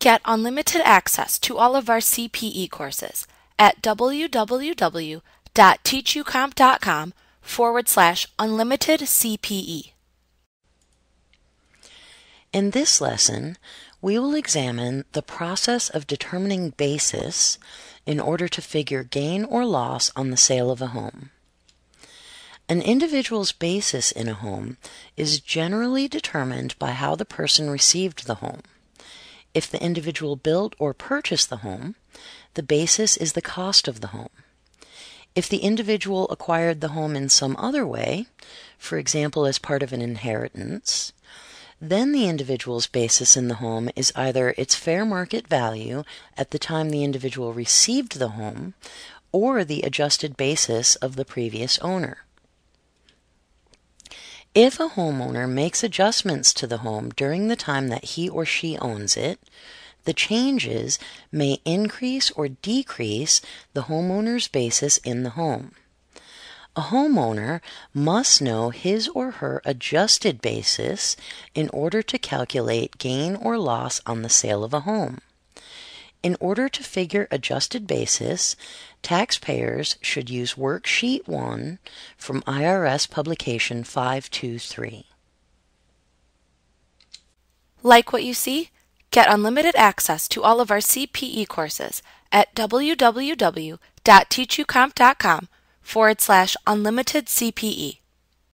Get unlimited access to all of our CPE courses at www.teachucomp.com/unlimited CPE. In this lesson, we will examine the process of determining basis in order to figure gain or loss on the sale of a home. An individual's basis in a home is generally determined by how the person received the home. If the individual built or purchased the home, the basis is the cost of the home. If the individual acquired the home in some other way, for example as part of an inheritance, then the individual's basis in the home is either its fair market value at the time the individual received the home or the adjusted basis of the previous owner. If a homeowner makes adjustments to the home during the time that he or she owns it, the changes may increase or decrease the homeowner's basis in the home. A homeowner must know his or her adjusted basis in order to calculate gain or loss on the sale of a home. In order to figure adjusted basis, taxpayers should use Worksheet 1 from IRS Publication 523. Like what you see? Get unlimited access to all of our CPE courses at www.teachucomp.com/unlimited CPE.